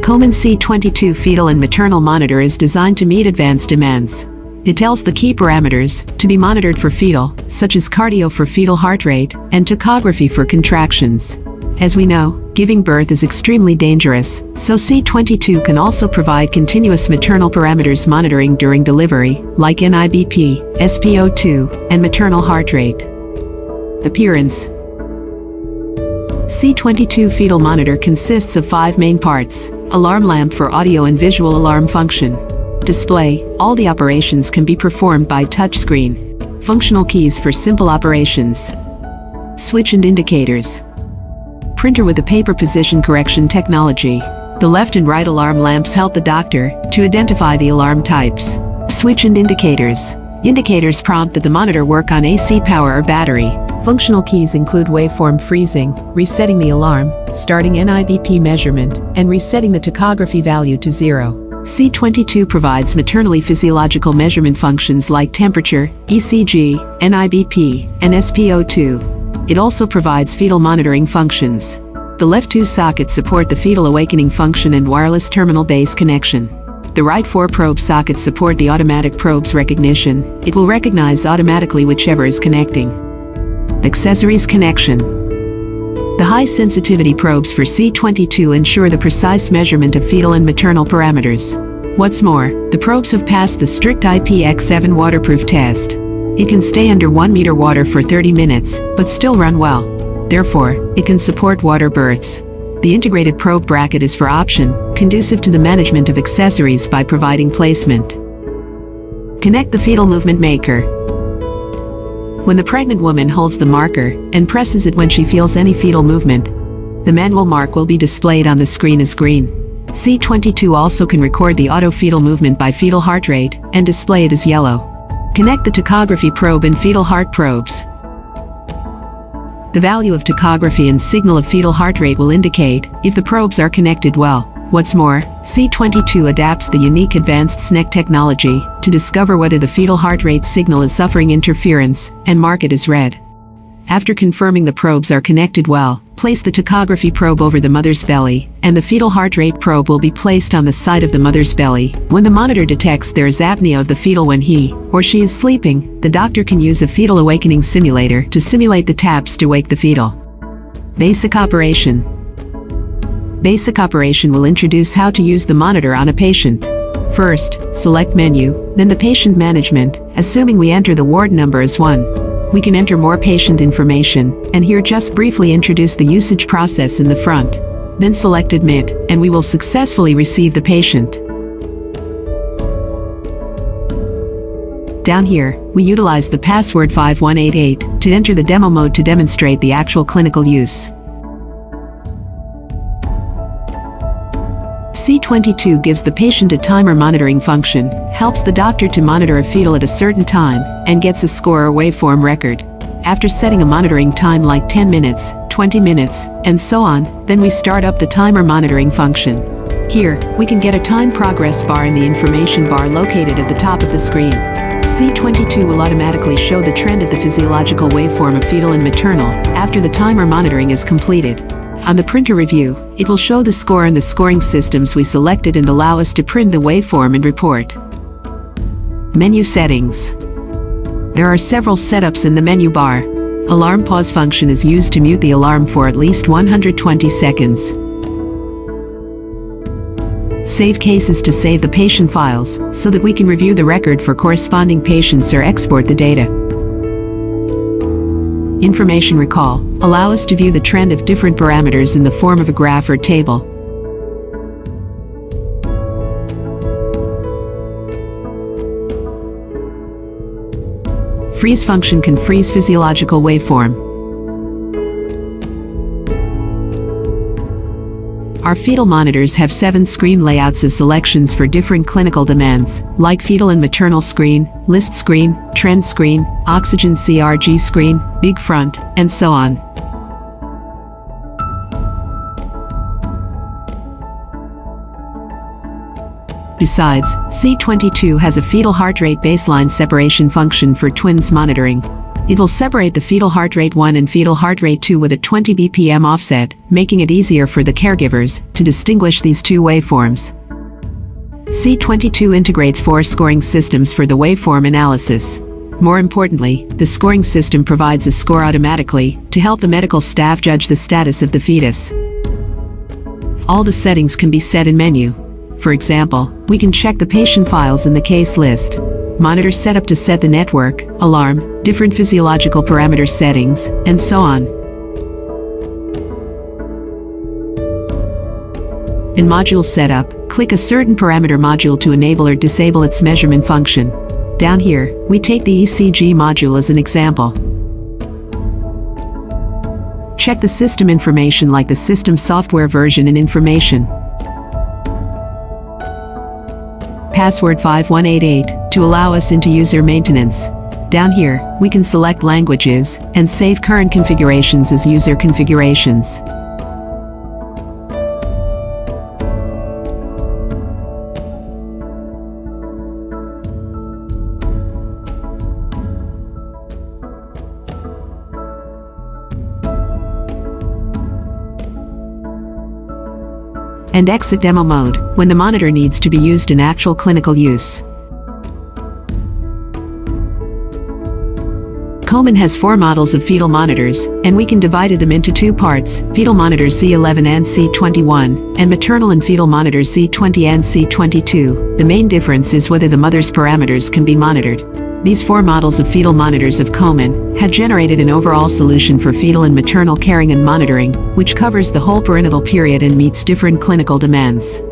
COMeN C22 fetal and maternal monitor is designed to meet advanced demands. It tells the key parameters to be monitored for fetal, such as cardio for fetal heart rate and tachography for contractions. As we know, giving birth is extremely dangerous, so C22 can also provide continuous maternal parameters monitoring during delivery, like NIBP, SpO2, and maternal heart rate. Appearance. C22 fetal monitor consists of 5 main parts: alarm lamp for audio and visual alarm function. Display: all the operations can be performed by touchscreen. Functional keys for simple operations. Switch and indicators. Printer with a paper position correction technology. The left and right alarm lamps help the doctor to identify the alarm types. Switch and indicators. Indicators prompt that the monitor work on AC power or battery. Functional keys include waveform freezing, resetting the alarm, starting NIBP measurement, and resetting the tachography value to 0. C22 provides maternally physiological measurement functions like temperature, ECG, NIBP, and SpO2. It also provides fetal monitoring functions. The left 2 sockets support the fetal awakening function and wireless terminal base connection. The right 4 probe sockets support the automatic probes recognition. It will recognize automatically whichever is connecting. Accessories connection. The high-sensitivity probes for C22 ensure the precise measurement of fetal and maternal parameters. What's more, the probes have passed the strict IPX7 waterproof test. It can stay under 1 meter water for 30 minutes, but still run well. Therefore, it can support water births. The integrated probe bracket is for option, conducive to the management of accessories by providing placement. Connect the fetal movement maker. When the pregnant woman holds the marker and presses it when she feels any fetal movement, the manual mark will be displayed on the screen as green. C22 also can record the auto fetal movement by fetal heart rate and display it as yellow. Connect the tachography probe and fetal heart probes. The value of tachography and signal of fetal heart rate will indicate if the probes are connected well. What's more, C22 adapts the unique advanced SNEC technology to discover whether the fetal heart rate signal is suffering interference and mark it as red. After confirming the probes are connected well, place the tachography probe over the mother's belly, and the fetal heart rate probe will be placed on the side of the mother's belly. When the monitor detects there is apnea of the fetal when he or she is sleeping, the doctor can use a fetal awakening simulator to simulate the taps to wake the fetal. Basic operation. Basic operation will introduce how to use the monitor on a patient. First, select menu, then the patient management, assuming we enter the ward number as 1. We can enter more patient information, and here just briefly introduce the usage process in the front. Then select admit, and we will successfully receive the patient. Down here, we utilize the password 5188 to enter the demo mode to demonstrate the actual clinical use. C22 gives the patient a timer monitoring function, helps the doctor to monitor a fetal at a certain time, and gets a score or waveform record. After setting a monitoring time like 10 minutes, 20 minutes, and so on, then we start up the timer monitoring function. Here, we can get a time progress bar in the information bar located at the top of the screen. C22 will automatically show the trend of the physiological waveform of fetal and maternal after the timer monitoring is completed. On the printer review, it will show the score and the scoring systems we selected and allow us to print the waveform and report. Menu settings. There are several setups in the menu bar. Alarm pause function is used to mute the alarm for at least 120 seconds. Save cases to save the patient files, so that we can review the record for corresponding patients or export the data. Information recall. Allow us to view the trend of different parameters in the form of a graph or table. Freeze function can freeze physiological waveform. Our fetal monitors have 7 screen layouts as selections for different clinical demands, like fetal and maternal screen, list screen, trend screen, oxygen CRG screen, big front, and so on. Besides, C22 has a fetal heart rate baseline separation function for twins monitoring. It will separate the fetal heart rate 1 and fetal heart rate 2 with a 20 bpm offset, making it easier for the caregivers to distinguish these two waveforms. C22 integrates 4 scoring systems for the waveform analysis. More importantly, the scoring system provides a score automatically to help the medical staff judge the status of the fetus. All the settings can be set in menu. For example, we can check the patient files in the case list, monitor setup to set the network, alarm, different physiological parameter settings, and so on. In module setup, click a certain parameter module to enable or disable its measurement function. Down here, we take the ECG module as an example. Check the system information like the system software version and information. Password 5188 to allow us into user maintenance. Down here, we can select languages and save current configurations as user configurations. And exit demo mode when the monitor needs to be used in actual clinical use. COMeN has 4 models of fetal monitors, and we can divide them into 2 parts, fetal monitors C11 and C21, and maternal and fetal monitors C20 and C22. The main difference is whether the mother's parameters can be monitored. These 4 models of fetal monitors of COMeN have generated an overall solution for fetal and maternal caring and monitoring, which covers the whole perinatal period and meets different clinical demands.